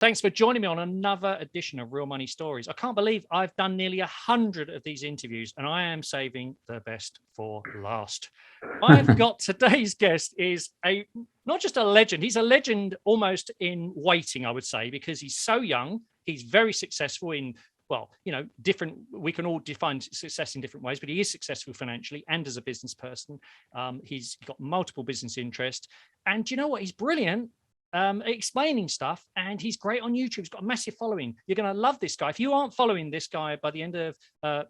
Thanks for joining me on another edition of Real Money Stories. I can't believe I've done nearly 100 of these interviews, and I am saving the best for last. I've got today's guest is not just a legend, he's a legend almost in waiting, I would say, because he's so young, he's very successful in, we can all define success in different ways, but he is successful financially and as a business person. He's got multiple business interests, and you know what? He's brilliant explaining stuff, and he's great on YouTube. He's got a massive following. You're going to love this guy. If you aren't following this guy by the end of by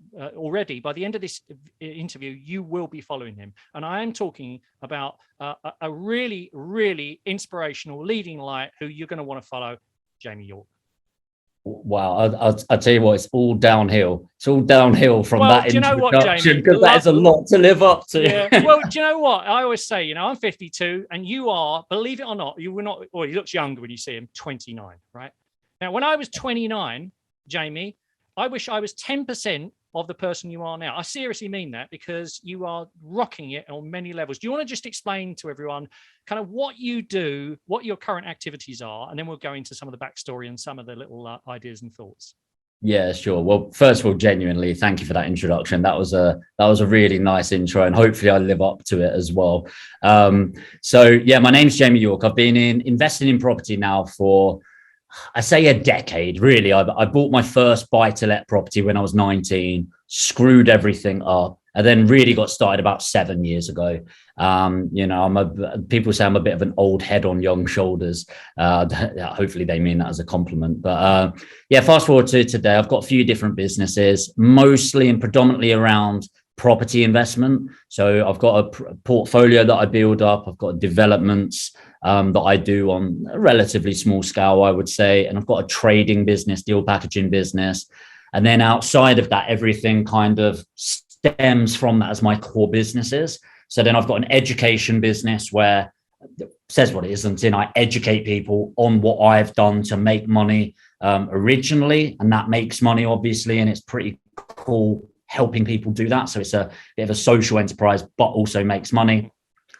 the end of this interview, you will be following him. And I am talking about a really, really inspirational leading light who you're going to want to follow, Jamie York. Wow, I'll tell you what, it's all downhill. It's all downhill from that introduction, because that is a lot to live up to. Yeah. Well, do you know what? I always say, I'm 52 and you are, believe it or not, you were not, well, he looks younger when you see him, 29, right? Now, when I was 29, Jamie, I wish I was 10% of the person you are now. I seriously mean that, because you are rocking it on many levels. Do you want to just explain to everyone kind of what you do, what your current activities are, and then we'll go into some of the backstory and some of the little ideas and thoughts? Yeah, sure. Well, first of all, genuinely, thank you for that introduction. That was a really nice intro, and hopefully I live up to it as well. So yeah, my name's Jamie York. I've been investing in property now for, I say, a decade, really. I bought my first buy-to-let property when I was 19, screwed everything up, and then really got started about 7 years ago. People say I'm a bit of an old head on young shoulders. Hopefully they mean that as a compliment. But fast forward to today, I've got a few different businesses, mostly and predominantly around property investment. So I've got a portfolio that I build up. I've got developments that I do on a relatively small scale, I would say. And I've got a trading business, deal packaging business. And then outside of that, everything kind of stems from that as my core businesses. So then I've got an education business where it says what it isn't in. I educate people on what I've done to make money originally. And that makes money, obviously. And it's pretty cool helping people do that. So it's a bit of a social enterprise, but also makes money.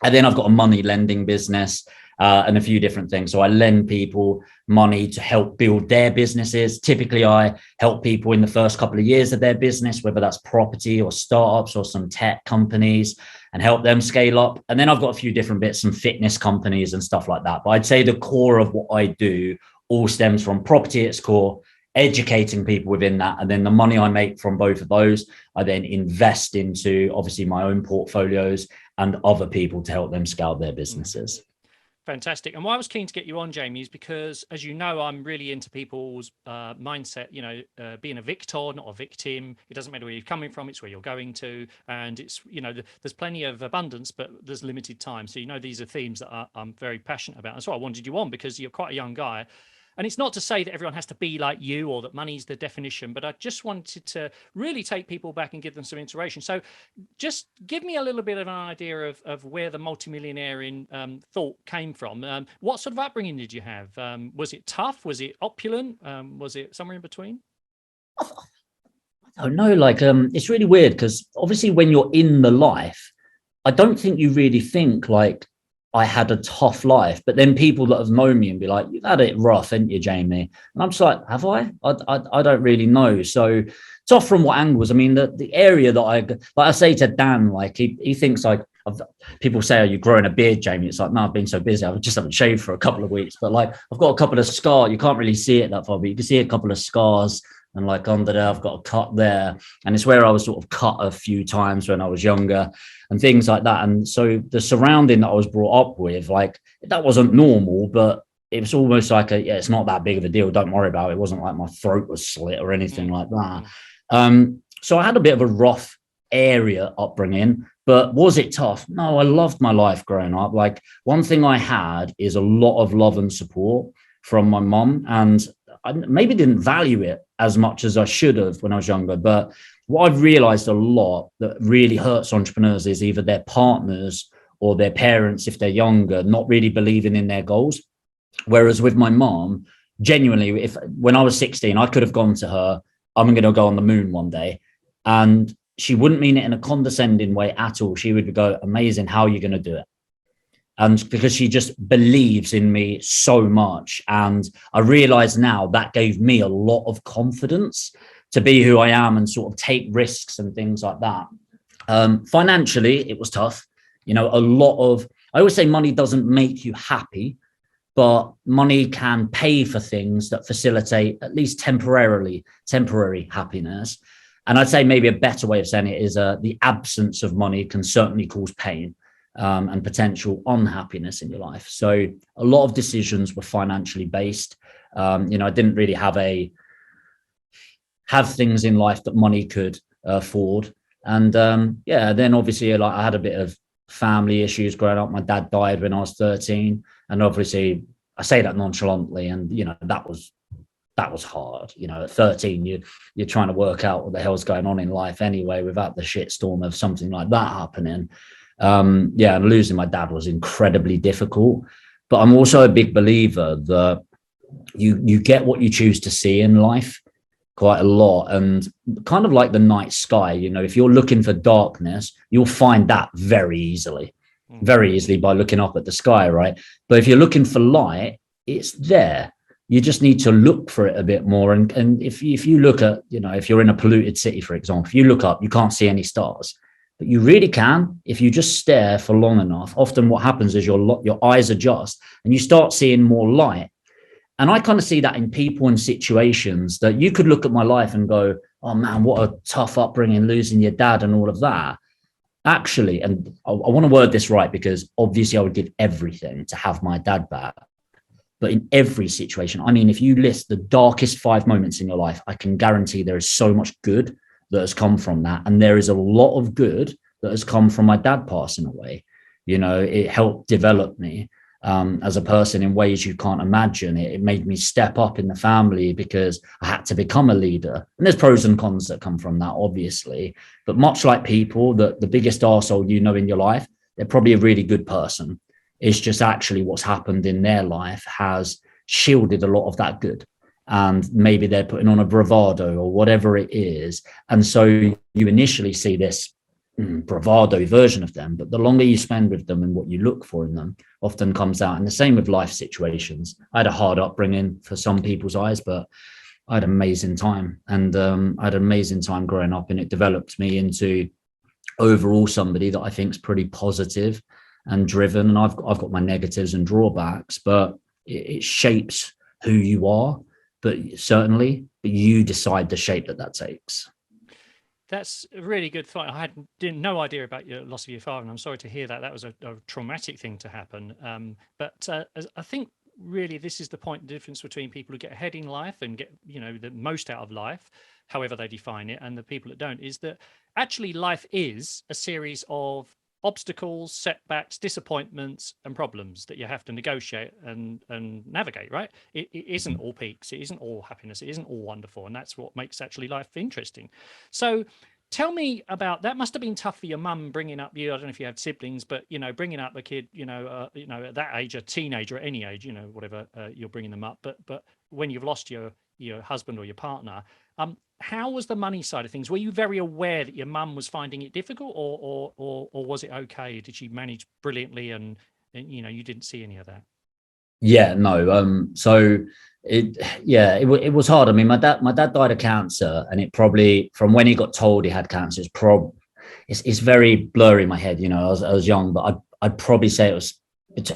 And then I've got a money lending business and a few different things. So I lend people money to help build their businesses. Typically, I help people in the first couple of years of their business, whether that's property or startups or some tech companies, and help them scale up. And then I've got a few different bits, some fitness companies and stuff like that. But I'd say the core of what I do all stems from property at its core, educating people within that. And then the money I make from both of those, I then invest into obviously my own portfolios and other people to help them scale their businesses. Fantastic. And why I was keen to get you on, Jamie, is because, as you know, I'm really into people's mindset, being a victor, not a victim. It doesn't matter where you're coming from, it's where you're going to. And it's, there's plenty of abundance, but there's limited time. So, these are themes that I'm very passionate about. That's why I wanted you on, because you're quite a young guy. And it's not to say that everyone has to be like you or that money's the definition, but I just wanted to really take people back and give them some inspiration. So just give me a little bit of an idea of where the multimillionaire in thought came from. What sort of upbringing did you have? Was it tough? Was it opulent? Was it somewhere in between? I don't know. It's really weird, because obviously when you're in the life, I don't think you really think like, I had a tough life, but then people that have known me and be like, you've had it rough, haven't you, Jamie? And I'm just like, have I? I don't really know. So tough from what angles? I mean, the area that I say to Dan, like he thinks like, people say, are you growing a beard, Jamie? It's like, no, I've been so busy. I just haven't shaved for a couple of weeks, but like, I've got a couple of scars. You can't really see it that far, but you can see a couple of scars. And like under there, I've got a cut there. And it's where I was sort of cut a few times when I was younger and things like that. And so the surrounding that I was brought up with, like, that wasn't normal, but it was almost like it's not that big of a deal. Don't worry about it. It wasn't like my throat was slit or anything like that. So I had a bit of a rough area upbringing, but was it tough? No, I loved my life growing up. Like, one thing I had is a lot of love and support from my mum, and I maybe didn't value it as much as I should have when I was younger. But what I've realized a lot that really hurts entrepreneurs is either their partners or their parents, if they're younger, not really believing in their goals. Whereas with my mom, genuinely, when I was 16, I could have gone to her, I'm going to go on the moon one day. And she wouldn't mean it in a condescending way at all. She would go, amazing, how are you going to do it? And because she just believes in me so much. And I realize now that gave me a lot of confidence to be who I am and sort of take risks and things like that. Financially, it was tough. You know, I always say money doesn't make you happy, but money can pay for things that facilitate at least temporary happiness. And I'd say maybe a better way of saying it is the absence of money can certainly cause pain and potential unhappiness in your life. So a lot of decisions were financially based. You know, I didn't really have things in life that money could afford. And then obviously, like, I had a bit of family issues growing up. My dad died when I was 13, and obviously I say that nonchalantly, and you know, that was hard. You know, at 13 you're trying to work out what the hell's going on in life anyway, without the shitstorm of something like that happening. And losing my dad was incredibly difficult. But I'm also a big believer that you get what you choose to see in life quite a lot. And kind of like the night sky, you know, if you're looking for darkness, you'll find that very easily by looking up at the sky, right? But if you're looking for light, it's there. You just need to look for it a bit more. And if you look at, you know, if you're in a polluted city, for example, if you look up, you can't see any stars. But you really can if you just stare for long enough. Often what happens is your eyes adjust and you start seeing more light. And I kind of see that in people and situations that you could look at my life and go, oh man, what a tough upbringing, losing your dad and all of that. Actually, and I want to word this right, because obviously I would give everything to have my dad back. But in every situation, I mean, if you list the darkest 5 moments in your life, I can guarantee there is so much good that has come from that. And there is a lot of good that has come from my dad passing away. You know, it helped develop me as a person in ways you can't imagine. It made me step up in the family because I had to become a leader. And there's pros and cons that come from that, obviously. But much like people, the biggest arsehole you know in your life, they're probably a really good person. It's just actually what's happened in their life has shielded a lot of that good. And maybe they're putting on a bravado or whatever it is. And so you initially see this bravado version of them, but the longer you spend with them and what you look for in them often comes out. And the same with life situations. I had a hard upbringing for some people's eyes, but I had an amazing time. And I had an amazing time growing up, and it developed me into overall somebody that I think is pretty positive and driven. And I've got my negatives and drawbacks, but it shapes who you are. But certainly you decide the shape that takes. That's a really good thought. I had no idea about your loss of your father, and I'm sorry to hear that. That was a traumatic thing to happen. But I think really this is the point, the difference between people who get ahead in life and get, you know, the most out of life, however they define it, and the people that don't, is that actually life is a series of obstacles, setbacks, disappointments, and problems that you have to negotiate and navigate, right? It isn't all peaks, it isn't all happiness, it isn't all wonderful, and that's what makes actually life interesting. So tell me about that. Must have been tough for your mum bringing up you. I don't know if you had siblings, but you know, bringing up a kid, you know, at that age, a teenager, at any age, you know, whatever, you're bringing them up. But when you've lost your husband or your partner, how was the money side of things? Were you very aware that your mum was finding it difficult, or was it okay? Did she manage brilliantly, and you know, you didn't see any of that? Yeah, no. So it was hard. I mean, my dad died of cancer, and it probably, from when he got told he had cancer, it's very blurry in my head. You know, I was young, but I'd probably say it was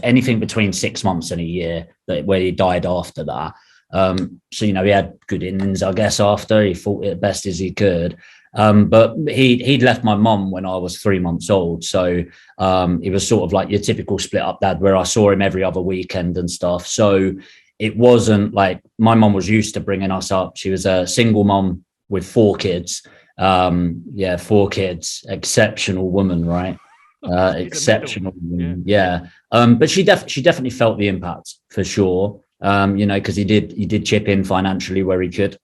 anything between 6 months and a year where he died after that. So, you know, he had good innings, I guess, after. He fought it as best as he could. But he'd left my mum when I was 3 months old. So it was sort of like your typical split up dad, where I saw him every other weekend and stuff. So it wasn't like, my mum was used to bringing us up. She was a single mum with 4 kids. 4 kids, exceptional woman, right? Exceptional woman. Yeah. But she definitely felt the impact, for sure. You know, because he did chip in financially where he could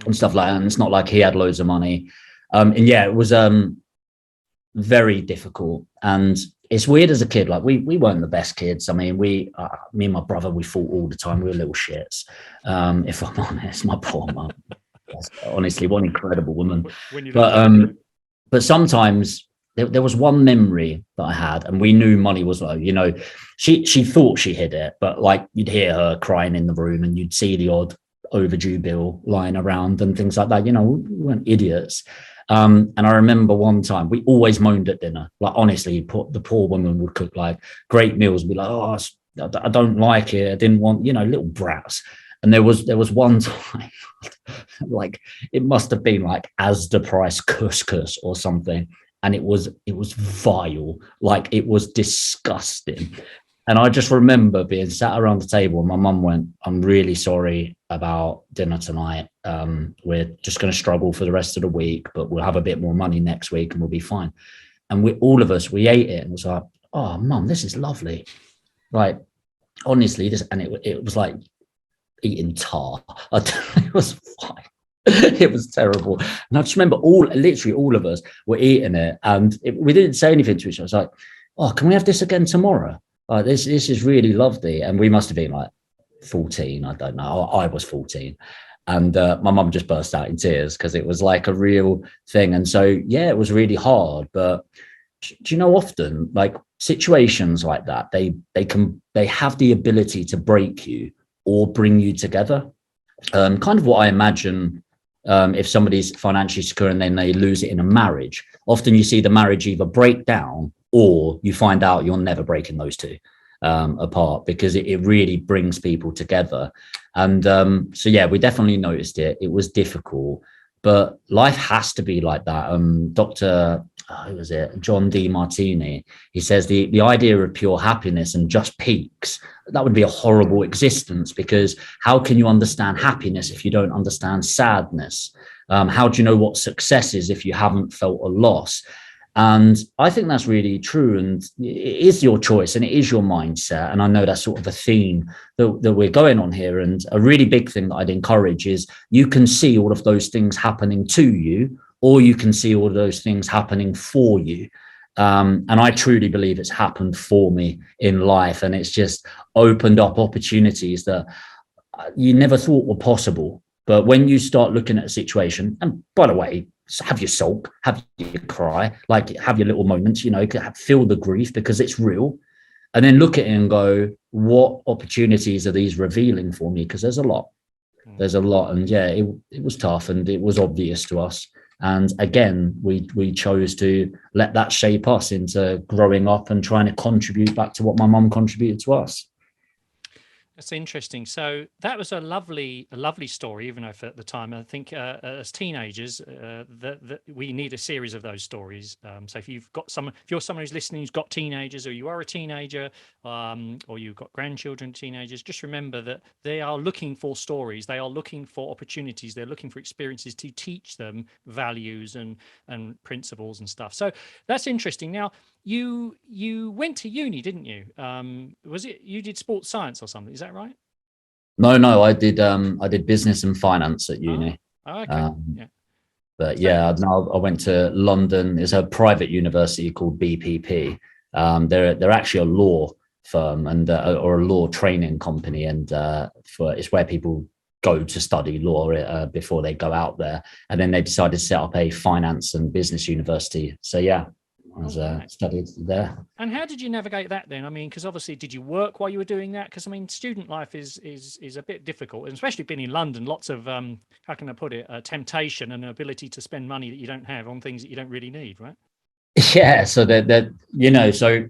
and stuff like that. And it's not like he had loads of money. And yeah, it was very difficult. And it's weird as a kid, like we weren't the best kids. I mean, me and my brother, we fought all the time. We were little shits. If I'm honest, my poor mum. Honestly, what an incredible woman. But sometimes there was one memory that I had, and we knew money was low. You know, she thought she hid it, but like you'd hear her crying in the room, and you'd see the odd overdue bill lying around and things like that. You know, we weren't idiots. And I remember one time we always moaned at dinner. Like honestly, the poor woman would cook like great meals and be like, "Oh, I don't like it. I didn't want," you know, little brats. And there was one time, like it must have been like Asda price couscous or something, and it was vile, like it was disgusting. And I just remember being sat around the table and my mum went, "I'm really sorry about dinner tonight. We're just going to struggle for the rest of the week, but we'll have a bit more money next week and we'll be fine." And all of us, we ate it and it was like, "Oh, mum, this is lovely." Like, honestly, it was like eating tar. It was fine. It was terrible. And I just remember literally all of us were eating it, and we didn't say anything to each other. I was like, "Oh, can we have this again tomorrow? This is really lovely." And we must have been like 14. I don't know. I was 14. And my mum just burst out in tears because it was like a real thing. And so, yeah, it was really hard. But do you know, often like situations like that, they have the ability to break you or bring you together. Kind of what I imagine if somebody's financially secure and then they lose it in a marriage. Often you see the marriage either break down or you find out you're never breaking those two apart, because it really brings people together. And so, yeah, we definitely noticed it. It was difficult, but life has to be like that. Dr. Who was it? John D. Martini. He says the idea of pure happiness and just peaks, that would be a horrible existence, because how can you understand happiness if you don't understand sadness? How do you know what success is if you haven't felt a loss? And I think that's really true. And it is your choice and it is your mindset. And I know that's sort of a theme that we're going on here. And a really big thing that I'd encourage is you can see all of those things happening to you, or you can see all of those things happening for you. And I truly believe it's happened for me in life. And it's just opened up opportunities that you never thought were possible. But when you start looking at a situation, and by the way, have your sulk, have your cry, like have your little moments, you know, feel the grief because it's real. And then look at it and go, what opportunities are these revealing for me? Because there's a lot. There's a lot. And yeah, it was tough and it was obvious to us. And again, we chose to let that shape us into growing up and trying to contribute back to what my mum contributed to us. That's interesting. So that was a lovely story, even if at the time, I think as teenagers, that we need a series of those stories. So if you're someone who's listening who's got teenagers, or you are a teenager, or you've got grandchildren, teenagers, just remember that they are looking for stories. They are looking for opportunities. They're looking for experiences to teach them values and principles and stuff. So that's interesting. Now, you went to uni, didn't you? Was it you did sports science or something? Is that right? No, I did business and finance at uni. Oh, okay. Yeah. But yeah, I went to London. It's a private university called BPP. They're actually a law firm and or a law training company, and it's where people go to study law before they go out there. And then they decided to set up a finance and business university. So yeah, I was studied there. And how did you navigate that then? I mean, because obviously, did you work while you were doing that? Because I mean, student life is a bit difficult, and especially being in London, lots of how can I put it, temptation and an ability to spend money that you don't have on things that you don't really need, right? Yeah, so that you know, so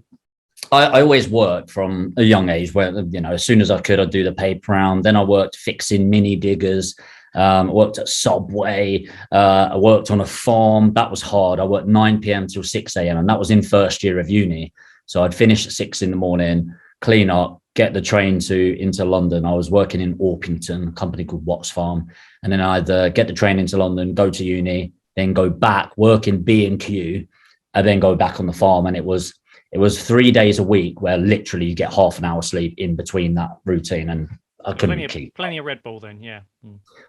I always worked from a young age, where, you know, as soon as I could, I'd do the paper round. Then I worked fixing mini diggers. I worked at Subway. I worked on a farm. That was hard. I worked 9 p.m. till 6 a.m. and that was in first year of uni. So I'd finish at 6 in the morning, clean up, get the train into London. I was working in Orpington, a company called Watts Farm. And then I'd get the train into London, go to uni, then go back, work in B&Q, and then go back on the farm. And it was 3 days a week where literally you get half an hour sleep in between that routine. And I couldn't keep. Plenty of Red Bull then, yeah. A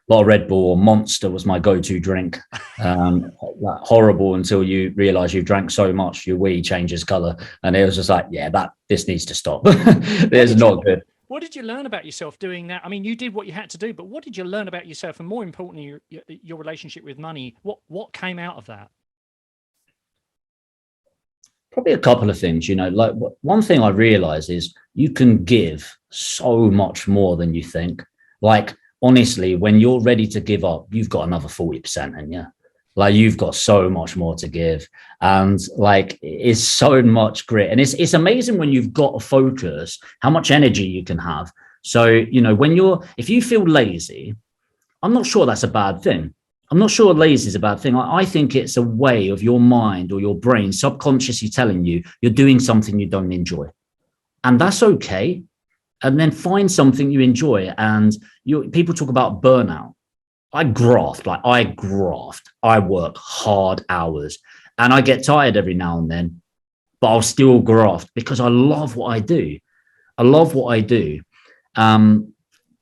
lot of Red Bull. Or Monster was my go-to drink. Horrible until you realise you've drank so much, your wee changes colour. And it was just like, yeah, this needs to stop. It's not good. What did you learn about yourself doing that? I mean, you did what you had to do, but what did you learn about yourself? And more importantly, your relationship with money, what came out of that? Probably a couple of things, like one thing I realize is you can give so much more than you think. Like, honestly, when you're ready to give up, you've got another 40% in you. Like, you've got so much more to give. And like, it's so much grit. And it's amazing when you've got a focus, how much energy you can have. So, if you feel lazy, I'm not sure that's a bad thing. I'm not sure lazy is a bad thing. I think it's a way of your mind or your brain subconsciously telling you you're doing something you don't enjoy. And that's okay. And then find something you enjoy. And people talk about burnout. I graft. I work hard hours and I get tired every now and then, but I'll still graft because I love what I do. I love what I do.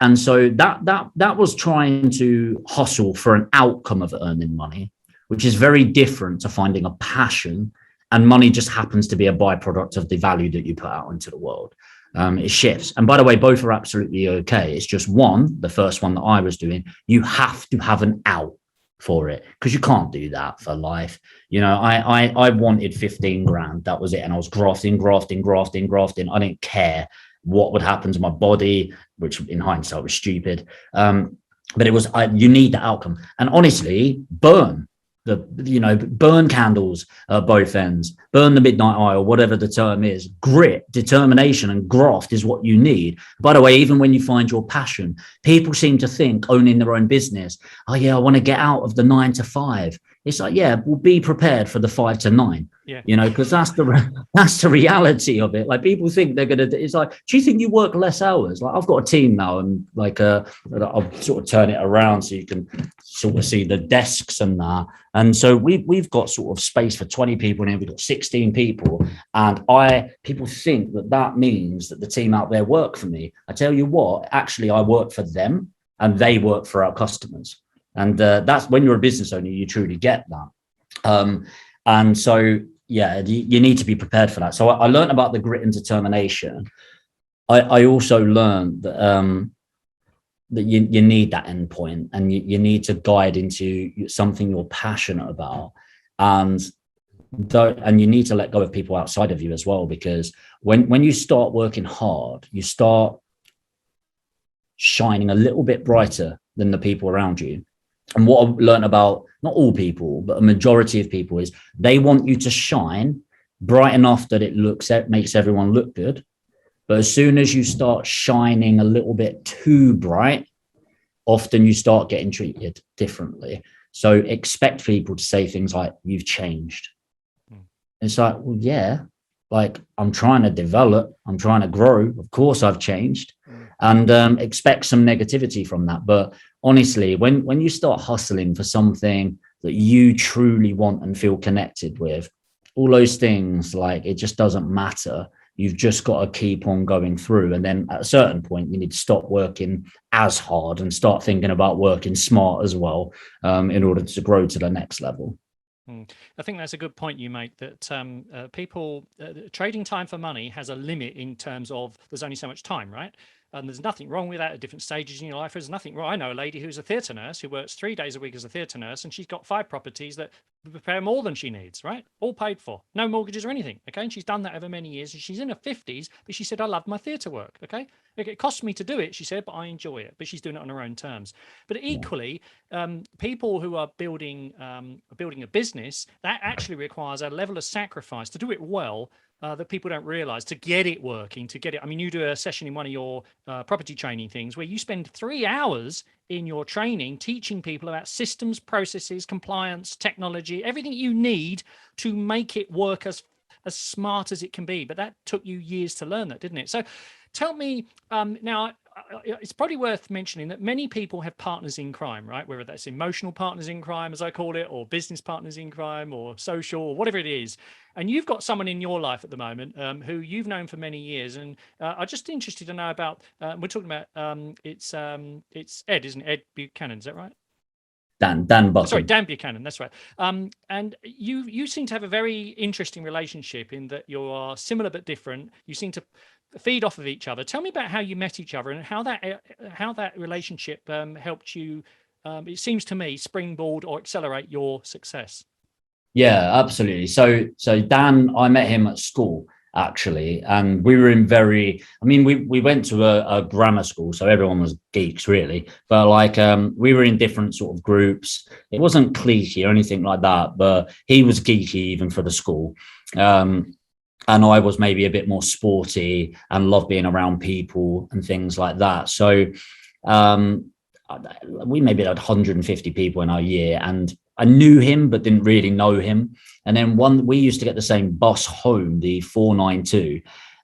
And so that was trying to hustle for an outcome of earning money, which is very different to finding a passion. And money just happens to be a byproduct of the value that you put out into the world. It shifts. And by the way, both are absolutely okay. It's just the first one that I was doing, you have to have an out for it because you can't do that for life. I wanted 15 grand. That was it. And I was grafting. I didn't care what would happen to my body, which in hindsight was stupid. But it was, you need the outcome. And honestly, burn candles at both ends, burn the midnight oil, whatever the term is. Grit, determination, and graft is what you need. By the way, even when you find your passion, people seem to think owning their own business, oh yeah, I want to get out of the 9 to 5. It's like, yeah, well, be prepared for the 5 to 9. Yeah. Because that's the reality of it. Like, people think they're gonna. It's like, do you think you work less hours? Like, I've got a team now, and like, I'll sort of turn it around so you can sort of see the desks and that. And so we've got sort of space for 20 people, and here we've got 16 people. And people think that means that the team out there work for me. I tell you what, actually, I work for them, and they work for our customers. And that's when you're a business owner, you truly get that. And so, yeah, you need to be prepared for that. So I learned about the grit and determination. I also learned that that you need that endpoint, and you need to guide into something you're passionate about. And you need to let go of people outside of you as well, because when you start working hard, you start shining a little bit brighter than the people around you. And what I've learned about not all people, but a majority of people, is they want you to shine bright enough that it makes everyone look good. But as soon as you start shining a little bit too bright, often you start getting treated differently. So expect people to say things like, you've changed. It's like, well, yeah, like, I'm trying to develop, I'm trying to grow. Of course I've changed. And expect some negativity from that. But honestly, when you start hustling for something that you truly want and feel connected with, all those things, like, it just doesn't matter. You've just got to keep on going through. And then at a certain point, you need to stop working as hard and start thinking about working smart as well, in order to grow to the next level. I think that's a good point you make, that people, trading time for money has a limit in terms of there's only so much time, right? And there's nothing wrong with that at different stages in your life. There's nothing wrong. I know a lady who's a theatre nurse who works 3 days a week as a theatre nurse, and she's got 5 properties that prepare more than she needs, right? All paid for, no mortgages or anything. Okay. And she's done that over many years, and she's in her 50s, but she said, I love my theatre work. Okay. It costs me to do it, she said, but I enjoy it. But she's doing it on her own terms. But equally, people who are building a business, that actually requires a level of sacrifice to do it well, that people don't realize, to get it working, to get it. I mean, you do a session in one of your property training things where you spend 3 hours in your training teaching people about systems, processes, compliance, technology, everything you need to make it work as smart as it can be. But that took you years to learn that, didn't it? So tell me, now, it's probably worth mentioning that many people have partners in crime, right? Whether that's emotional partners in crime, as I call it, or business partners in crime, or social, or whatever it is. And you've got someone in your life at the moment who you've known for many years. And I'm just interested to know about, we're talking about, it's Ed, isn't it? Ed Buchanan, is that right? Dan Butler. Sorry, Dan Buchanan, that's right. And you seem to have a very interesting relationship in that you are similar but different. You seem to feed off of each other. Tell me about how you met each other and how that relationship helped you, it seems to me, springboard or accelerate your success. Yeah, absolutely. So Dan, I met him at school actually, and we were in we went to a grammar school, so everyone was geeks really, but like we were in different sort of groups. It wasn't cliquey or anything like that, but he was geeky even for the school. Um, and I was maybe a bit more sporty and love being around people and things like that. So um, we maybe had 150 people in our year, and I knew him but didn't really know him. And then we used to get the same bus home, the 492,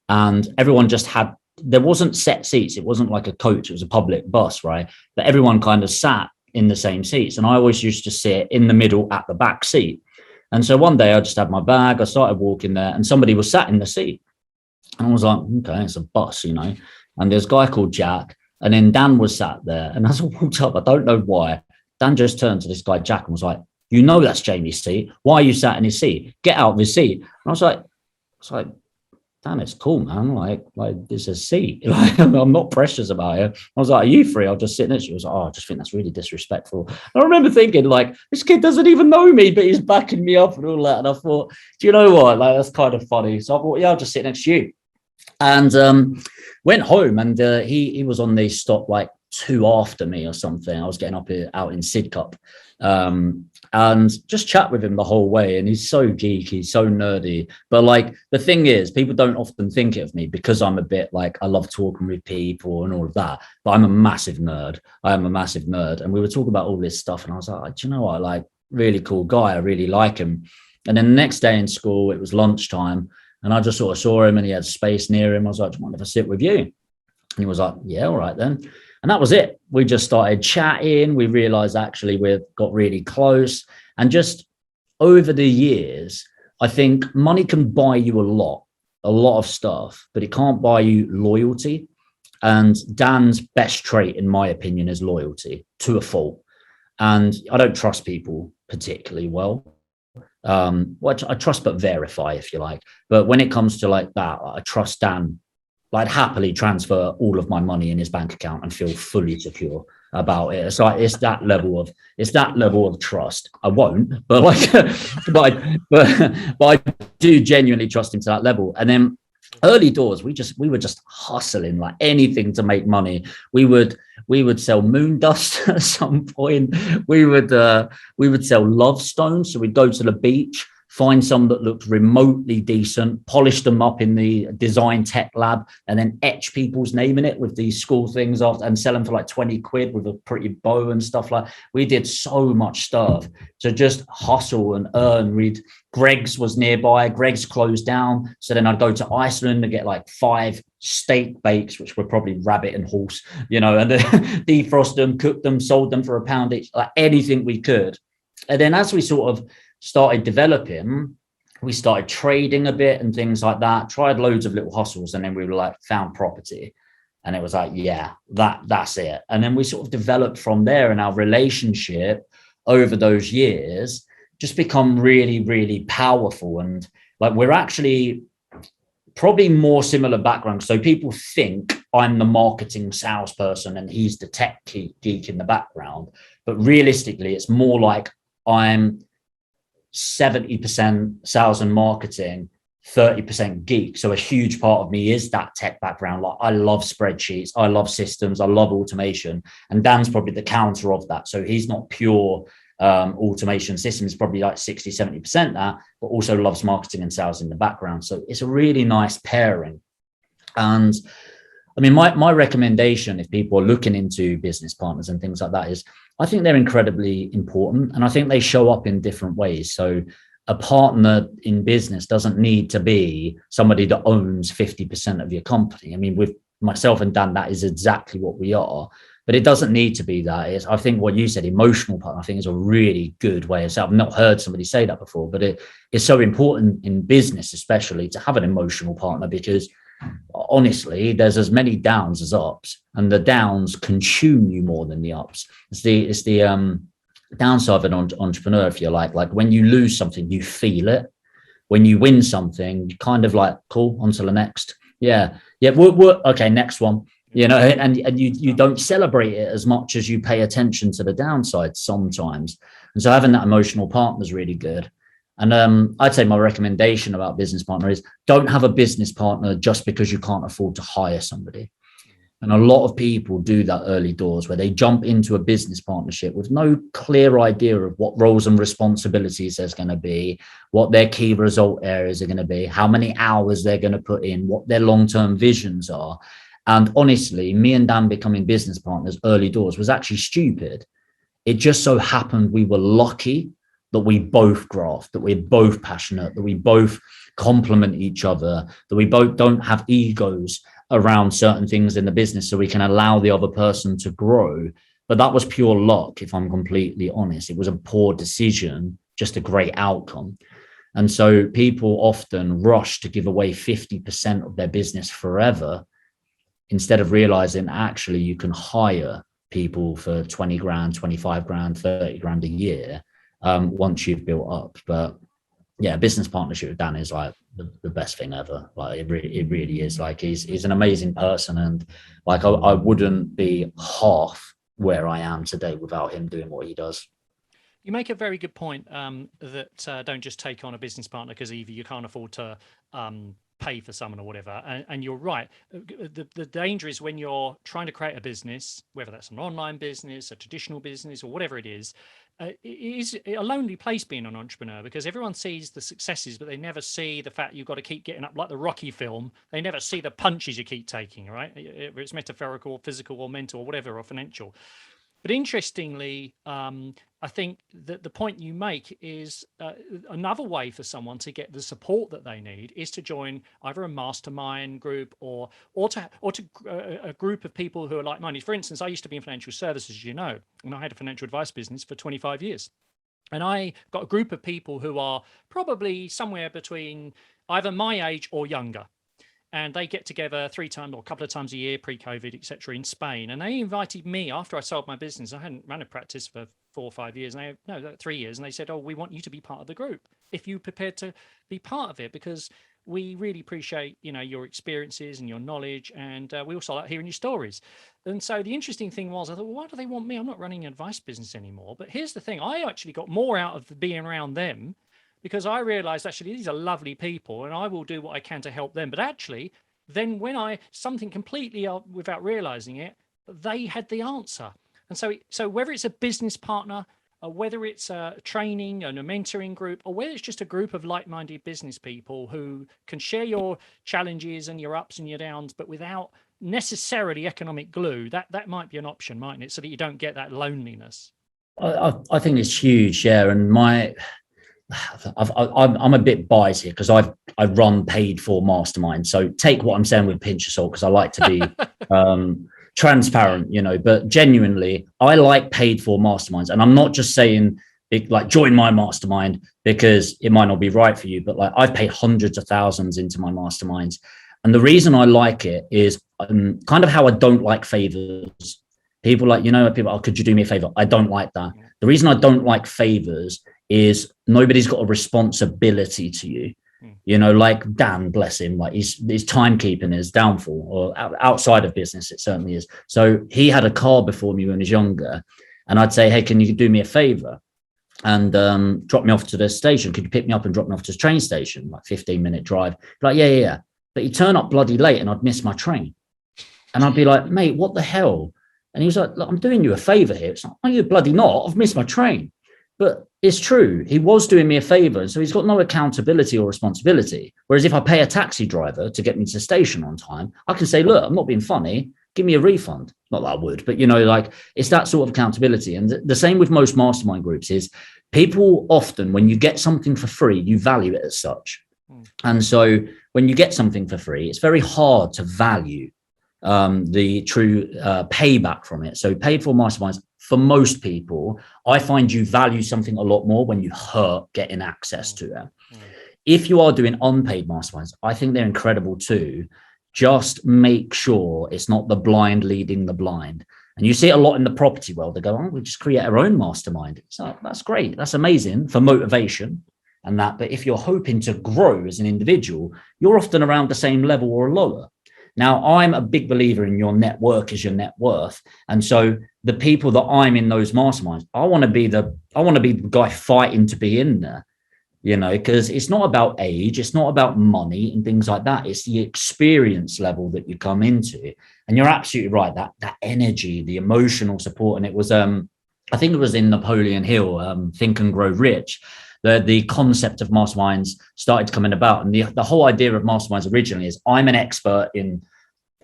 and everyone just had, there wasn't set seats. It wasn't like a coach, it was a public bus, right? But everyone kind of sat in the same seats, and I always used to sit in the middle at the back seat. And so one day I just had my bag, I started walking there, and somebody was sat in the seat. And I was like, okay, it's a bus, you know. And there's a guy called Jack, and then Dan was sat there. And as I walked up, I don't know why, Dan just turned to this guy, Jack, and was like, you know, that's Jamie's seat. Why are you sat in his seat? Get out of his seat. And I was like, Dan, it's cool, man. Like this is a seat. Like, I'm not precious about it. I was like, are you free? I'll just sit next to you. I was like, oh, I just think that's really disrespectful. And I remember thinking, like, this kid doesn't even know me, but he's backing me up and all that. And I thought, do you know what? Like, that's kind of funny. So I thought, yeah, I'll just sit next to you. And went home, and he was on the stop like 2 after me or something. I was getting up here, out in Sidcup, and just chat with him the whole way. And he's so geeky, so nerdy. But like the thing is, people don't often think of me because I'm a bit like, I love talking with people and all of that. But I'm a massive nerd. I am a massive nerd. And we were talking about all this stuff, and I was like, do you know what? Like, really cool guy. I really like him. And then the next day in school, it was lunchtime. And I just sort of saw him, and he had space near him. I was like, do you mind if I sit with you? And he was like, yeah, all right then. And that was it. We just started chatting. We realized actually we got really close. And just over the years, I think money can buy you a lot of stuff, but it can't buy you loyalty. And Dan's best trait, in my opinion, is loyalty to a fault. And I don't trust people particularly well. I trust but verify, if you like. But when it comes to like that, I trust Dan. I'd happily transfer all of my money in his bank account and feel fully secure about it. It's like it's that level of trust. I won't, but like, but I do genuinely trust him to that level. And then early doors, we were just hustling like anything to make money. We would sell moon dust at some point. We would sell love stones. So we'd go to the beach, find some that looked remotely decent, polish them up in the design tech lab, and then etch people's name in it with these school things after, and sell them for like 20 quid with a pretty bow and stuff. Like, we did so much stuff to just hustle and earn. Greg's was nearby. Greg's closed down. So then I'd go to Iceland and get like 5 steak bakes, which were probably rabbit and horse, you know, and then defrost them, cook them, sold them for £1 each, like anything we could. And then as we sort of started developing, we started trading a bit and things like that, tried loads of little hustles, and then we were like, found property, and it was like, yeah, that's it. And then we sort of developed from there, and our relationship over those years just become really, really powerful. And like, we're actually probably more similar backgrounds. So people think I'm the marketing salesperson and he's the tech geek in the background, but realistically it's more like I'm 70% sales and marketing, 30% geek. So a huge part of me is that tech background. Like, I love spreadsheets, I love systems, I love automation. And Dan's probably the counter of that. So he's not pure automation systems, probably like 60-70% that, but also loves marketing and sales in the background. So it's a really nice pairing. And I mean, my recommendation, if people are looking into business partners and things like that, is I think they're incredibly important, and I think they show up in different ways. So a partner in business doesn't need to be somebody that owns 50% of your company. I mean, with myself and Dan, that is exactly what we are, but it doesn't need to be that. I think what you said, emotional partner, I think is a really good way of saying. I've not heard somebody say that before, but it is so important in business, especially, to have an emotional partner, because honestly, there's as many downs as ups, and the downs consume you more than the ups. It's the downside of an entrepreneur, if you like when you lose something, you feel it. When you win something, you kind of like, cool, on to the next. Yeah. Okay, next one. You know, and you don't celebrate it as much as you pay attention to the downside sometimes. And so having that emotional partner is really good. And I'd say my recommendation about business partner is don't have a business partner just because you can't afford to hire somebody. And a lot of people do that early doors where they jump into a business partnership with no clear idea of what roles and responsibilities there's going to be, what their key result areas are going to be, how many hours they're going to put in, what their long-term visions are. And honestly, me and Dan becoming business partners early doors was actually stupid. It just so happened we were lucky that we both graft, that we're both passionate, that we both complement each other, that we both don't have egos around certain things in the business so we can allow the other person to grow. But that was pure luck, if I'm completely honest. It was a poor decision, just a great outcome. And so people often rush to give away 50% of their business forever instead of realizing actually you can hire people for 20 grand, 25 grand, 30 grand a year once you've built up. But yeah, business partnership with Dan is like the best thing ever. Like it really is. Like he's an amazing person, and like I wouldn't be half where I am today without him doing what he does. You make a very good point that don't just take on a business partner because either you can't afford to pay for someone or whatever. And you're right. The danger is when you're trying to create a business, whether that's an online business, a traditional business, or whatever it is a lonely place being an entrepreneur, because everyone sees the successes, but they never see the fact you've got to keep getting up, like the Rocky film. They never see the punches you keep taking, right? Whether it's metaphorical, or physical, or mental, or whatever, or financial. But interestingly, I think that the point you make is another way for someone to get the support that they need is to join either a mastermind group or to a group of people who are like-minded. For instance, I used to be in financial services, you know, and I had a financial advice business for 25 years. And I got a group of people who are probably somewhere between either my age or younger. And they get together 3 times or a couple of times a year, pre-COVID, etc., in Spain. And they invited me after I sold my business. I hadn't run a practice for 4 or 5 years, 3 years. And they said, "Oh, we want you to be part of the group if you're prepared to be part of it, because we really appreciate, you know, your experiences and your knowledge, and we also like hearing your stories." And so the interesting thing was, I thought, well, why do they want me? I'm not running an advice business anymore. But here's the thing: I actually got more out of being around them, because I realized actually these are lovely people and I will do what I can to help them. But actually, then when something completely without realizing it, they had the answer. And so whether it's a business partner, or whether it's a training and a mentoring group, or whether it's just a group of like-minded business people who can share your challenges and your ups and your downs, but without necessarily economic glue, that might be an option, mightn't it? So that you don't get that loneliness. I think it's huge, yeah. And I'm a bit biased here because I run paid for masterminds. So take what I'm saying with a pinch of salt, because I like to be transparent, you know, but genuinely, I like paid for masterminds. And I'm not just saying like join my mastermind because it might not be right for you, but like I've paid hundreds of thousands into my masterminds. And the reason I like it is kind of how I don't like favors. People like, you know, people, oh, could you do me a favor? I don't like that. The reason I don't like favors is nobody's got a responsibility to you. You know, like Dan, bless him, like his timekeeping is downfall, or outside of business, it certainly is. So he had a car before me when he was younger, and I'd say, hey, can you do me a favor and drop me off to the station? Could you pick me up and drop me off to the train station, like 15-minute drive? Like, yeah. But he'd turn up bloody late and I'd miss my train. And I'd be like, mate, what the hell? And he was like, look, I'm doing you a favor here. It's like, oh, you bloody not. I've missed my train. But it's true. He was doing me a favor. So he's got no accountability or responsibility. Whereas if I pay a taxi driver to get me to the station on time, I can say, look, I'm not being funny. Give me a refund. Not that I would, but, you know, like it's that sort of accountability. And the same with most mastermind groups is people often, when you get something for free, you value it as such. And so when you get something for free, it's very hard to value the true payback from it. So paid for masterminds, for most people, I find you value something a lot more when you hurt getting access to it. If you are doing unpaid masterminds, I think they're incredible too. Just make sure it's not the blind leading the blind. And you see it a lot in the property world. They go, oh, we'll just create our own mastermind. So that's great. That's amazing for motivation and that. But if you're hoping to grow as an individual, you're often around the same level or lower. Now, I'm a big believer in your network is your net worth. And so the people that I'm in those masterminds, I want to be the guy fighting to be in there. because it's not about age, it's not about money and things like that. It's the experience level that you come into. And you're absolutely right, that energy, the emotional support. And it was I think it was in Napoleon Hill, Think and Grow Rich. The concept of masterminds started coming about. And the whole idea of masterminds originally is I'm an expert in,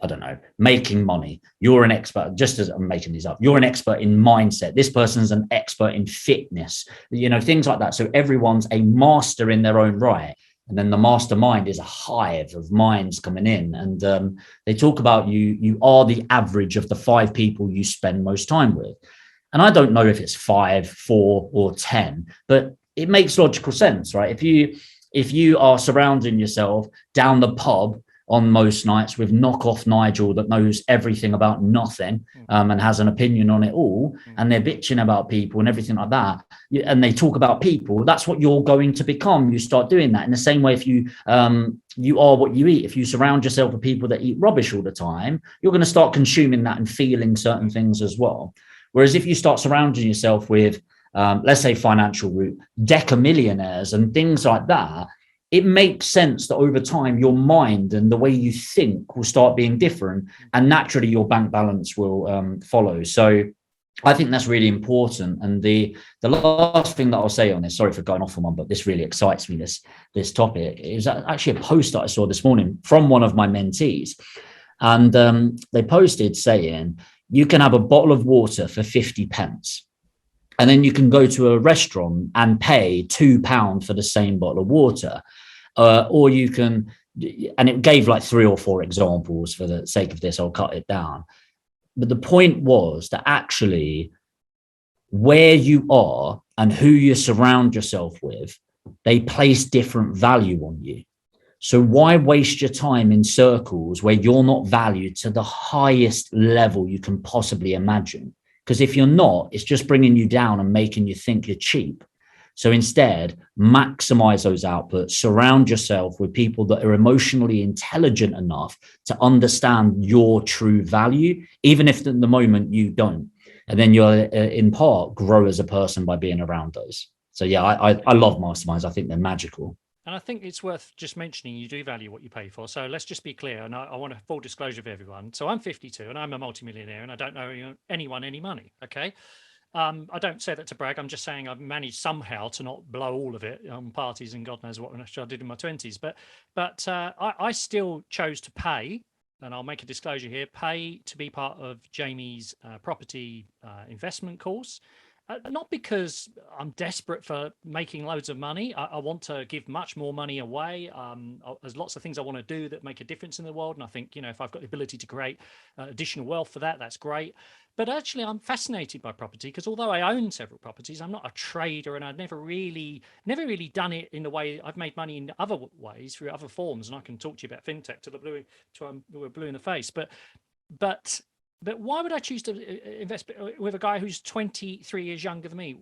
I don't know, making money. You're an expert, just as I'm making these up, you're an expert in mindset. This person's an expert in fitness, things like that. So everyone's a master in their own right. And then the mastermind is a hive of minds coming in. And they talk about you are the average of the 5 people you spend most time with. And I don't know if it's 5, 4, or 10, but it makes logical sense, right? If you are surrounding yourself down the pub on most nights with knockoff Nigel that knows everything about nothing and has an opinion on it all, and they're bitching about people and everything like that, and they talk about people, that's what you're going to become. You start doing that. In the same way, if you are what you eat. If you surround yourself with people that eat rubbish all the time, you're going to start consuming that and feeling certain things as well. Whereas if you start surrounding yourself with, let's say, financial route, decamillionaires and things like that, it makes sense that over time, your mind and the way you think will start being different, and naturally your bank balance will follow. So I think that's really important. And the last thing that I'll say on this, sorry for going off on one, but this really excites me, this topic, is actually a post that I saw this morning from one of my mentees. And they posted saying, you can have a bottle of water for 50 pence. And then you can go to a restaurant and pay £2 for the same bottle of water. Or you can, and it gave like 3 or 4 examples. For the sake of this, I'll cut it down. But the point was that actually where you are and who you surround yourself with, they place different value on you. So why waste your time in circles where you're not valued to the highest level you can possibly imagine? Because if you're not, it's just bringing you down and making you think you're cheap. So instead, maximize those outputs, surround yourself with people that are emotionally intelligent enough to understand your true value, even if at the moment you don't. And then you'll in part grow as a person by being around those. So yeah, I love masterminds. I think they're magical. And I think it's worth just mentioning you do value what you pay for. So let's just be clear. And I want a full disclosure of everyone. So I'm 52 and I'm a multimillionaire and I don't know anyone any money. Okay. I don't say that to brag. I'm just saying I've managed somehow to not blow all of it on parties and God knows what I did in my 20s. But I still chose to pay, and I'll make a disclosure here, pay to be part of Jamie's property investment course. Not because I'm desperate for making loads of money. I want to give much more money away. There's lots of things I want to do that make a difference in the world. And I think, if I've got the ability to create additional wealth for that, that's great. But actually, I'm fascinated by property because although I own several properties, I'm not a trader, and I've never really done it in the way I've made money in other ways through other forms. And I can talk to you about fintech till we're blue in the face. But why would I choose to invest with a guy who's 23 years younger than me?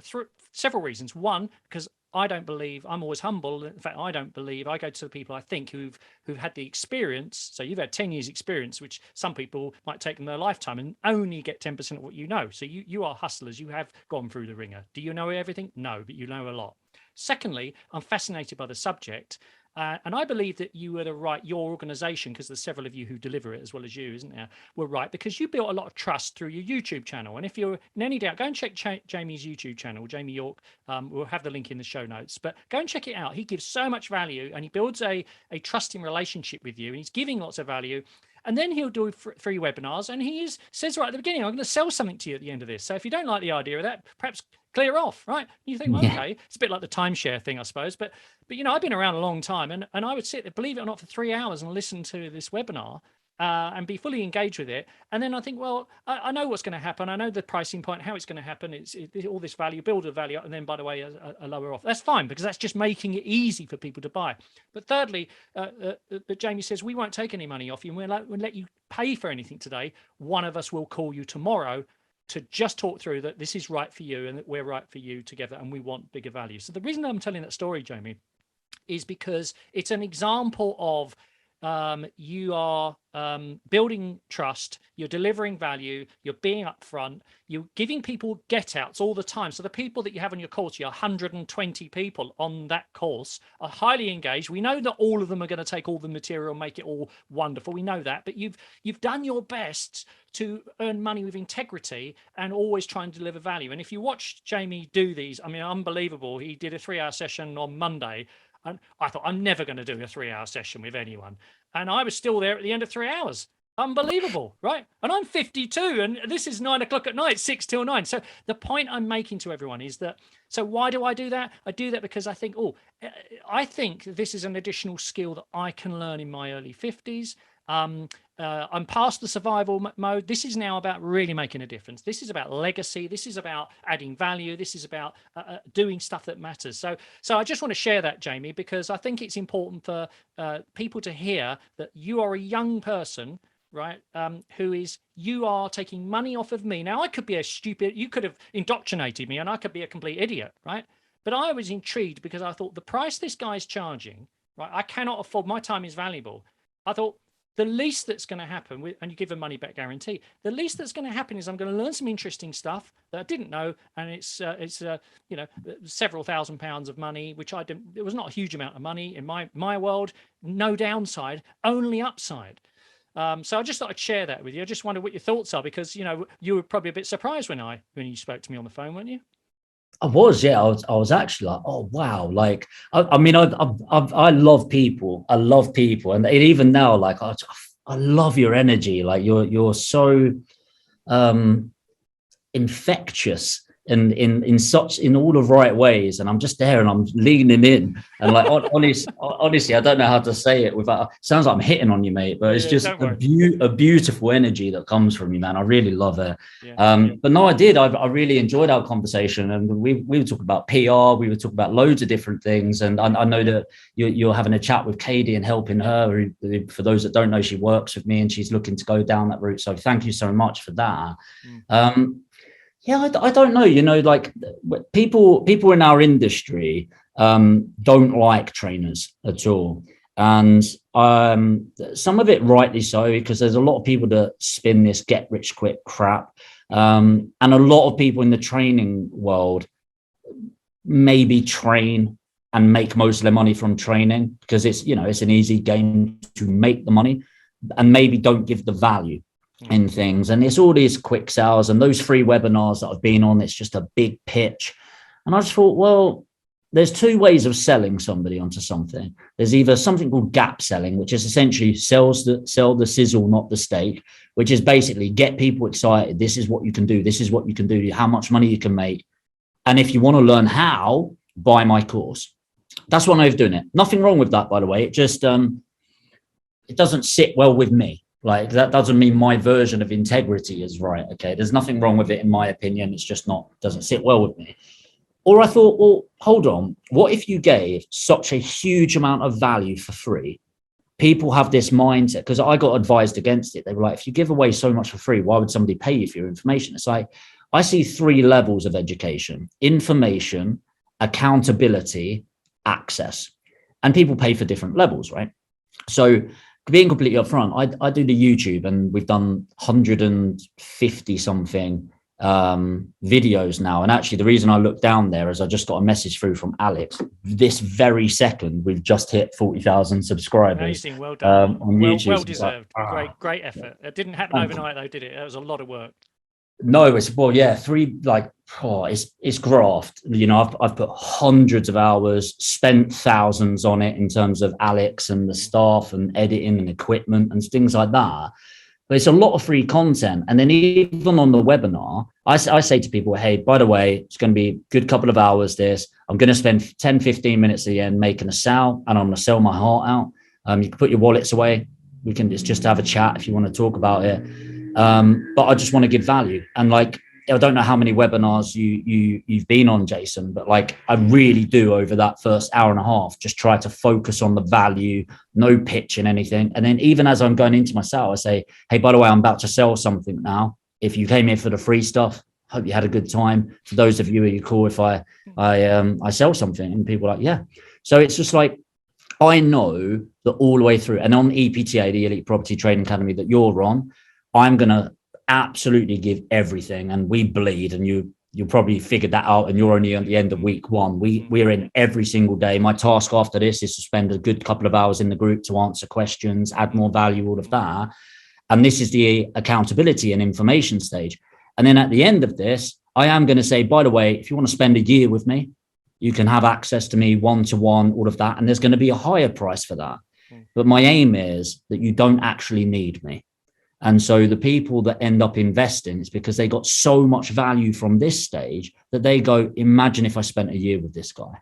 Through several reasons. One, because I don't believe, I'm always humble. In fact, I don't believe, I go to the people I think who've had the experience. So you've had 10 years experience, which some people might take in their lifetime and only get 10% of what you know. So you are hustlers. You have gone through the ringer. Do you know everything? No, but you know a lot. Secondly, I'm fascinated by the subject. And I believe that you were your organization, because there's several of you who deliver it as well as you, isn't there, were right, because you built a lot of trust through your YouTube channel. And if you're in any doubt, go and check Jamie's YouTube channel, Jamie York. We'll have the link in the show notes, but go and check it out. He gives so much value and he builds a trusting relationship with you, and he's giving lots of value. And then he'll do free webinars, and says right at the beginning, I'm going to sell something to you at the end of this. So if you don't like the idea of that, perhaps clear off, right? You think, okay, it's a bit like the timeshare thing, I suppose. But I've been around a long time, and I would sit there, believe it or not, for 3 hours and listen to this webinar and be fully engaged with it. And then I think, well, I know what's going to happen. I know the pricing point, how it's going to happen. It's all this value, build a value, and then, by the way, a lower off. That's fine, because that's just making it easy for people to buy. But thirdly, but Jamie says, we won't take any money off you. We'll let you pay for anything today. One of us will call you tomorrow to just talk through that this is right for you and that we're right for you together, and we want bigger value. So the reason I'm telling that story, Jamie, is because it's an example of you are building trust, you're delivering value, you're being upfront, you're giving people get outs all the time. So the people that you have on your course, your 120 people on that course are highly engaged. We know that all of them are going to take all the material and make it all wonderful. We know that, but you've done your best to earn money with integrity and always try and deliver value. And if you watch Jamie do these, I mean, unbelievable. He did a 3-hour session on Monday. And I thought, I'm never going to do a 3-hour session with anyone. And I was still there at the end of 3 hours. Unbelievable, right? And I'm 52 and this is 9 o'clock at night, 6 till 9. So the point I'm making to everyone is that, so why do I do that? I do that because I think, I think this is an additional skill that I can learn in my early 50s. I'm past the survival mode. This is now about really making a difference. This is about legacy. This is about adding value. This is about doing stuff that matters. So I just want to share that, Jamie, because I think it's important for people to hear that you are a young person, right? You are taking money off of me. Now, I could be you could have indoctrinated me and I could be a complete idiot, right? But I was intrigued because I thought the price this guy's charging, right? I cannot afford, my time is valuable. I thought, the least that's going to happen, and you give a money back guarantee, the least that's going to happen is I'm going to learn some interesting stuff that I didn't know, and it's several £1,000s of money, which it was not a huge amount of money in my world. No downside, only upside. So I just thought I'd share that with you. I just wonder what your thoughts are, because you were probably a bit surprised when you spoke to me on the phone, weren't you? I was, yeah. I was actually like, oh wow! Like, I mean, I love people. I love people, and even now, like, I love your energy. Like, you're so infectious and in all the right ways. And I'm just there, and I'm leaning in, and like, honestly, I don't know how to say it without. Sounds like I'm hitting on you, mate. But it's just a beautiful energy that comes from you, man. I really love it. Yeah. But no, I really enjoyed our conversation, and we were talking about PR. We were talking about loads of different things, and I know that you're having a chat with Katie and helping her. For those that don't know, she works with me, and she's looking to go down that route. So thank you so much for that. Yeah, I don't know. Like, people in our industry don't like trainers at all. And some of it rightly so, because there's a lot of people that spin this get rich quick crap. And a lot of people in the training world maybe train and make most of their money from training because it's an easy game to make the money, and maybe don't give the value in things. And it's all these quick sales and those free webinars that I've been on. It's just a big pitch. And I just thought, well, there's two ways of selling somebody onto something. There's either something called gap selling, which is essentially sell the sizzle, not the steak, which is basically get people excited. This is what you can do. This is what you can do. How much money you can make. And if you want to learn how, buy my course. That's one way of doing it. Nothing wrong with that, by the way. It just, it doesn't sit well with me. Like, that doesn't mean my version of integrity is right. Okay. There's nothing wrong with it, in my opinion. It's just doesn't sit well with me. Or I thought, well, hold on. What if you gave such a huge amount of value for free? People have this mindset, because I got advised against it. They were like, if you give away so much for free, why would somebody pay you for your information? It's like, I see 3 levels of education: information, accountability, access. And people pay for different levels, right? So, being completely upfront, I do the YouTube, and we've done 150 something videos now. And actually, the reason I look down there is I just got a message through from Alex. This very second, we've just hit 40,000 subscribers. Amazing, well done. On YouTube. Well deserved. Great effort. It didn't happen overnight, though, did it? It was a lot of work. No, it's it's graft. I've put hundreds of hours, spent thousands on it in terms of Alex and the staff and editing and equipment and things like that. But it's a lot of free content. And then even on the webinar, I say to people, hey, by the way, it's going to be a good couple of hours. I'm going to spend 10, 15 minutes at the end making a sale, and I'm going to sell my heart out. You can put your wallets away. We can just have a chat if you want to talk about it. But I just want to give value. And like, I don't know how many webinars you've been on, Jason, but like, I really do, over that first hour and a half, just try to focus on the value, no pitch and anything. And then even as I'm going into my sale, I say, hey, by the way, I'm about to sell something now. If you came here for the free stuff, hope you had a good time. For those of you, are you cool if I sell something? And people are like, yeah. So it's just like, I know that all the way through, and on EPTA, the Elite Property Trading Academy that you're on, I'm going to absolutely give everything, and we bleed, and you'll probably figure that out, and you're only at the end of week one. We're in every single day. My task after this is to spend a good couple of hours in the group to answer questions, add more value, all of that. And this is the accountability and information stage. And then at the end of this, I am going to say, by the way, if you want to spend a year with me, you can have access to me one-to-one, all of that. And there's going to be a higher price for that. But my aim is that you don't actually need me. And so the people that end up investing is because they got so much value from this stage that they go, imagine if I spent a year with this guy.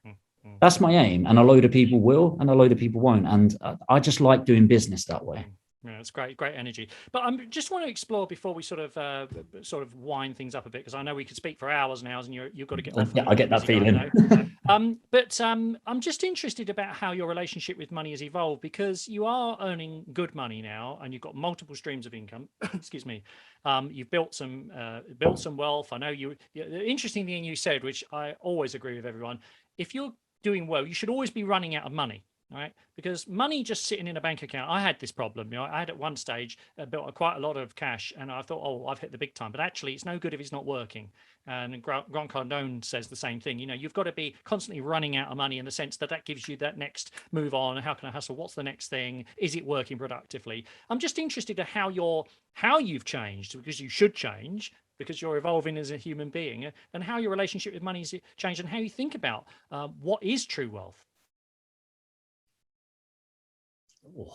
That's my aim. And a load of people will, and a load of people won't. And I just like doing business that way. Yeah, it's great energy. But I just want to explore before we sort of wind things up a bit, because I know we could speak for hours and hours, and you've got to get off. Yeah, I get that feeling. But I'm just interested about how your relationship with money has evolved, because you are earning good money now, and you've got multiple streams of income. Excuse me. You've built some wealth. I know the interesting thing you said, which I always agree with everyone. If you're doing well, you should always be running out of money. Right, because money just sitting in a bank account. I had this problem. I had at one stage built quite a lot of cash, and I thought, oh, I've hit the big time. But actually, it's no good if it's not working. And Grant Cardone says the same thing. You've got to be constantly running out of money, in the sense that gives you that next move on. How can I hustle? What's the next thing? Is it working productively? I'm just interested in how you've changed, because you should change, because you're evolving as a human being, and how your relationship with money has changed, and how you think about what is true wealth. Oh,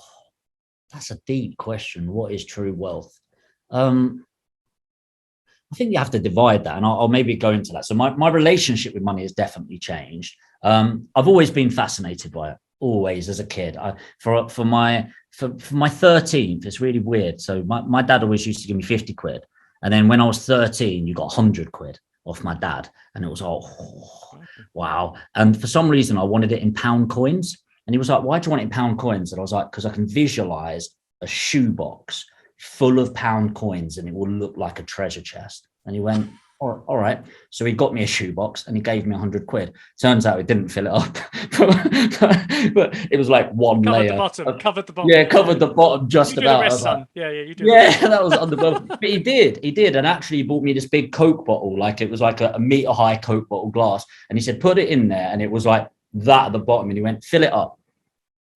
that's a deep question. What is true wealth? I think you have to divide that, and I'll maybe go into that. So my relationship with money has definitely changed. I've always been fascinated by it, always as a kid. For my 13th, it's really weird. So my dad always used to give me 50 quid. And then when I was 13, you got 100 quid off my dad. And it was wow. And for some reason, I wanted it in pound coins. And he was like, why do you want it in pound coins? And I was like, because I can visualize a shoebox full of pound coins and it will look like a treasure chest. And he went, all right. So he got me a shoebox and he gave me 100 quid. Turns out it didn't fill it up, but it was like one layer. Covered the bottom. Yeah, covered the bottom just about. You do. Yeah, that was unbelievable. But he did. And actually he bought me this big Coke bottle. Like it was like a meter high Coke bottle glass. And he said, put it in there. And it was like that at the bottom. And he went, fill it up.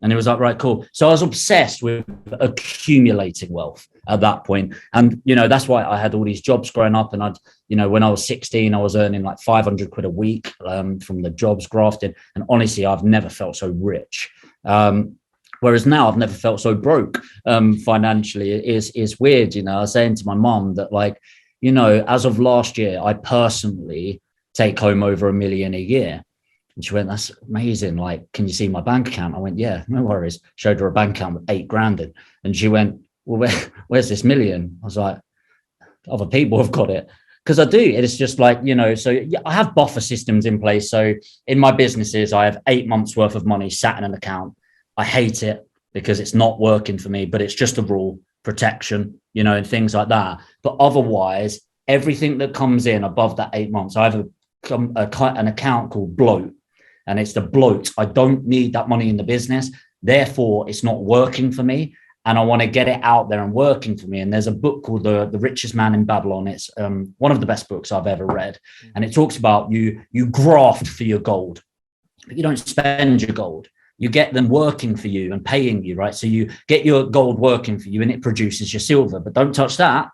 And it was like, right, cool. So I was obsessed with accumulating wealth at that point. And, that's why I had all these jobs growing up. And when I was 16, I was earning like 500 quid a week from the jobs grafted. And honestly, I've never felt so rich. Whereas now I've never felt so broke financially. It's weird. I was saying to my mom that as of last year, I personally take home over $1 million a year. And she went, that's amazing. Like, can you see my bank account? I went, yeah, no worries. Showed her a bank account with $8,000 in. And she went, well, where's this million? I was like, other people have got it. Because I do. It's just like, so yeah, I have buffer systems in place. So in my businesses, I have 8 months worth of money sat in an account. I hate it because it's not working for me, but it's just a rule, protection, and things like that. But otherwise, everything that comes in above that 8 months, I have an account called bloat. And it's the bloat. I don't need that money in the business. Therefore, it's not working for me. And I want to get it out there and working for me. And there's a book called The Richest Man in Babylon. It's one of the best books I've ever read. And it talks about you graft for your gold, but you don't spend your gold. You get them working for you and paying you, right? So you get your gold working for you and it produces your silver, but don't touch that.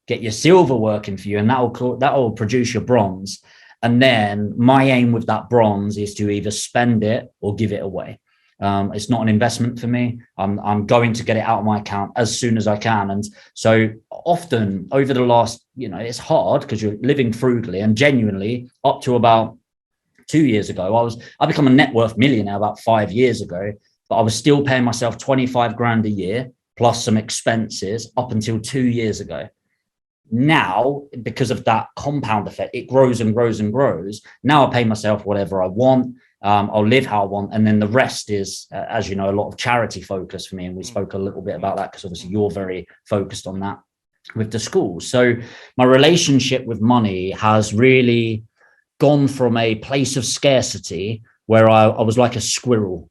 Get your silver working for you and that will produce your bronze. And then my aim with that bronze is to either spend it or give it away. It's not an investment for me. I'm going to get it out of my account as soon as I can. And so often over the last, it's hard because you're living frugally, and genuinely up to about 2 years ago, I become a net worth millionaire about 5 years ago, but I was still paying myself 25 grand a year plus some expenses up until 2 years ago. Now, because of that compound effect, it grows and grows and grows. Now I pay myself whatever I want. I'll live how I want. And then the rest is, as you know, a lot of charity focus for me. And we spoke a little bit about that because obviously you're very focused on that with the schools. So my relationship with money has really gone from a place of scarcity where I was like a squirrel.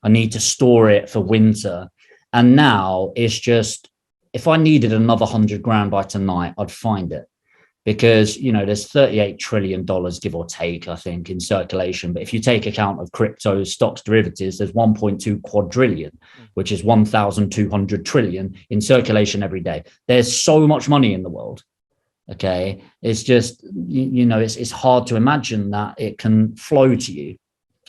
I need to store it for winter. And now it's just, if I needed another 100 grand by tonight, I'd find it. Because, you know, there's $38 trillion, give or take, I think, in circulation. But if you take account of crypto, stocks, derivatives, there's 1.2 quadrillion, which is 1,200 trillion in circulation every day. There's so much money in the world. Okay. It's just, you know, it's hard to imagine that it can flow to you.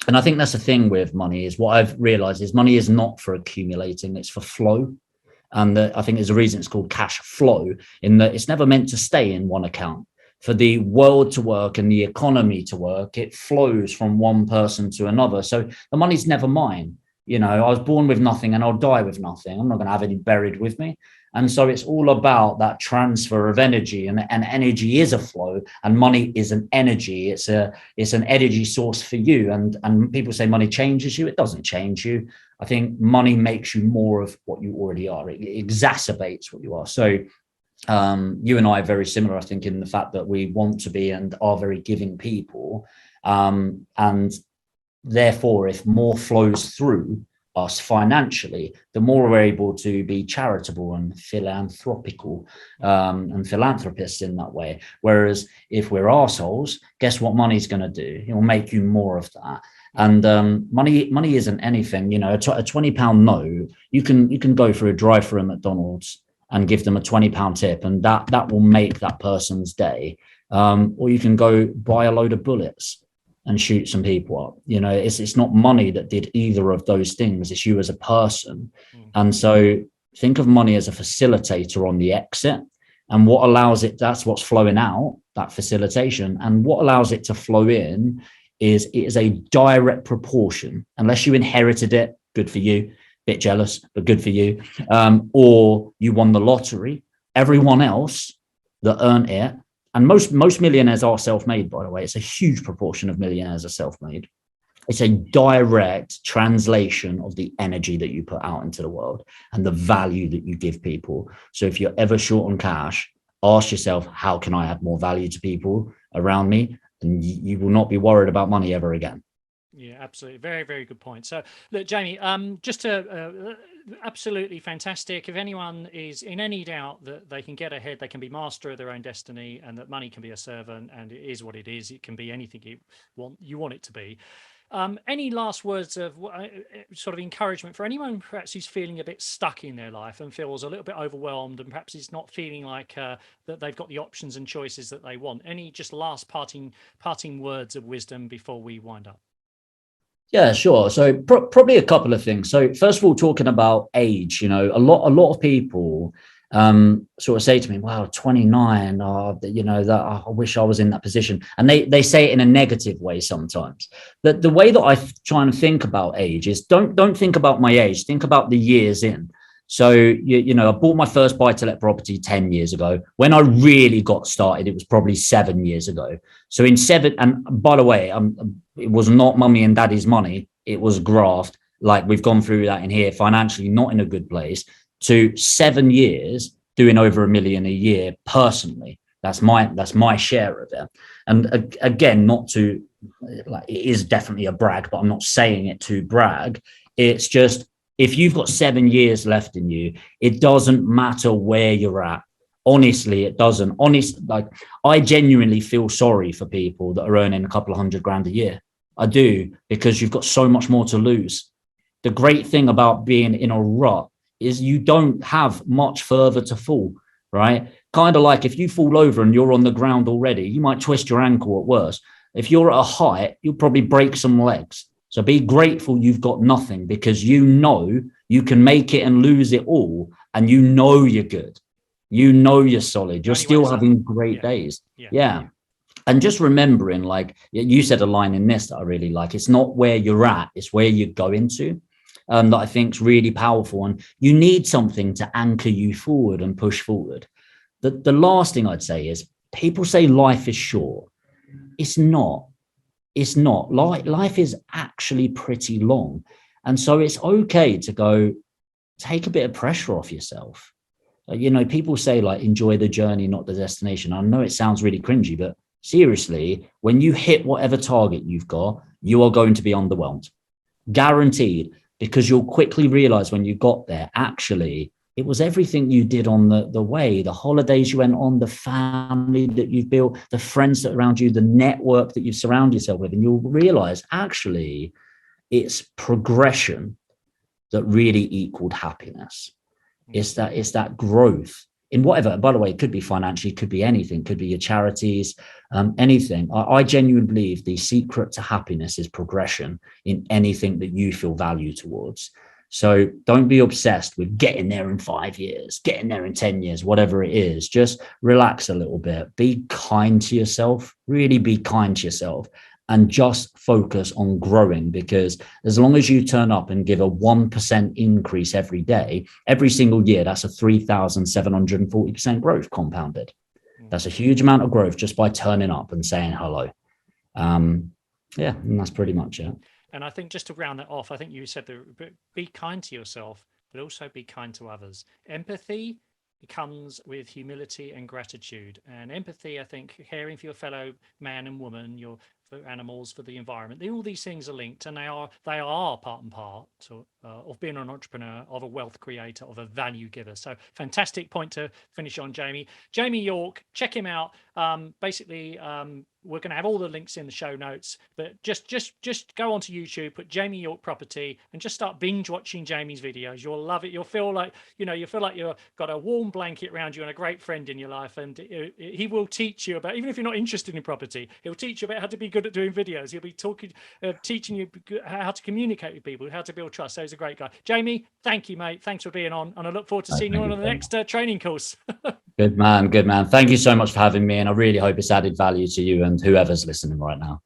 And I think that's the thing with money, is what I've realized is money is not for accumulating, it's for flow. And I think there's a reason it's called cash flow, in that it's never meant to stay in one account. For the world to work and the economy to work, it flows from one person to another. So the money's never mine. You know, I was born with nothing and I'll die with nothing. I'm not going to have any buried with me. And so it's all about that transfer of energy, and energy is a flow, and money is an energy. It's an energy source for you. And people say money changes you. It doesn't change you. I think money makes you more of what you already are. It exacerbates what you are. So you and I are very similar, I think, in the fact that we want to be and are very giving people. And therefore, if more flows through us financially, the more we're able to be charitable and philanthropical and philanthropists in that way. Whereas if we're arseholes, guess what money's going to do? It will make you more of that. And money isn't anything. You know, a £20 note, you can go for a drive-through at McDonald's and give them a £20 tip, and that will make that person's day. Or you can go buy a load of bullets and shoot some people up. You know, it's not money that did either of those things. It's you as a person. And so think of money as a facilitator on the exit, and what allows it, that's what's flowing out, that facilitation. And what allows it to flow in is it is a direct proportion, unless you inherited it, good for you, bit jealous, but good for you, or you won the lottery. Everyone else that earned it, and most millionaires are self-made, by the way. It's a huge proportion of millionaires are self-made. It's a direct translation of the energy that you put out into the world and the value that you give people. So if you're ever short on cash, ask yourself, how can I add more value to people around me? And you will not be worried about money ever again. Yeah, absolutely. Very, very good point. So look, Jamie, just to absolutely fantastic. If anyone is in any doubt that they can get ahead, they can be master of their own destiny, and that money can be a servant, and it is what it is. It can be anything you want it to be. Any last words of sort of encouragement for anyone perhaps who's feeling a bit stuck in their life and feels a little bit overwhelmed, and perhaps is not feeling like that they've got the options and choices that they want? Any just last parting words of wisdom before we wind up? Yeah, sure. So probably a couple of things. So first of all, talking about age, you know, a lot of people sort of say to me, wow, 29, you know, that I wish I was in that position. And they say it in a negative way sometimes. The way that I try and think about age is don't think about my age, think about the years in. So, you know, I bought my first buy-to-let property 10 years ago. When I really got started, it was probably 7 years ago. So in 7, and by the way, it was not mummy and daddy's money. It was graft. Like we've gone through that in here, financially not in a good place, to 7 years doing over $1 million a year personally. That's my share of it. And again, not to, like, it is definitely a brag, but I'm not saying it to brag. It's just, if you've got 7 years left in you, it doesn't matter where you're at. Honestly, it doesn't. Like, I genuinely feel sorry for people that are earning a couple of $100,000 a year. I do, because you've got so much more to lose. The great thing about being in a rut is you don't have much further to fall, right? Kind of like if you fall over and you're on the ground already, you might twist your ankle at worst. If you're at a height, you'll probably break some legs. So be grateful you've got nothing, because you know you can make it and lose it all, and you know you're good. You know you're solid. You're still having great days. Yeah. And just remembering, like you said a line in this that I really like, it's not where you're at, it's where you're going to. That I think is really powerful. And you need something to anchor you forward and push forward. The last thing I'd say is, people say life is short. It's not. It's not. Life is actually pretty long. And so it's okay to go take a bit of pressure off yourself. You know, people say, like, enjoy the journey, not the destination. I know it sounds really cringy, but seriously, when you hit whatever target you've got, you are going to be underwhelmed. Guaranteed. because you'll quickly realize when you got there, actually, it was everything you did on the way, the holidays you went on, the family that you've built, the friends that are around you, the network that you surround yourself with. And you'll realize, actually, it's progression that really equaled happiness. It's that growth in whatever, by the way, it could be financially, could be anything, could be your charities, anything. I genuinely believe the secret to happiness is progression in anything that you feel value towards. So don't be obsessed with getting there in 5 years, getting there in 10 years, whatever it is. Just relax a little bit. Be kind to yourself, really be kind to yourself, and just focus on growing, because as long as you turn up and give a 1% increase every day, every single year, that's a 3,740% growth compounded. That's a huge amount of growth just by turning up and saying hello. And that's pretty much it. And I think just to round that off, I think you said that be kind to yourself, but also be kind to others. Empathy comes with humility and gratitude. And empathy, I think, caring for your fellow man and woman, for animals, for the environment, all these things are linked, and they are part and part of being an entrepreneur, of a wealth creator, of a value giver. So fantastic point to finish on, Jamie. Jamie York, check him out. We're going to have all the links in the show notes, but just go onto YouTube, put Jamie York Property, and just start binge watching Jamie's videos. You'll love it. You'll feel like you've got a warm blanket around you and a great friend in your life. And he will teach you about, even if you're not interested in property, he'll teach you about how to be good at doing videos. He'll be teaching you how to communicate with people, how to build trust. So he's a great guy. Jamie, thank you, mate. Thanks for being on, and I look forward to seeing you on the next training course. Good man. Thank you so much for having me, and I really hope it's added value to you and whoever's listening right now.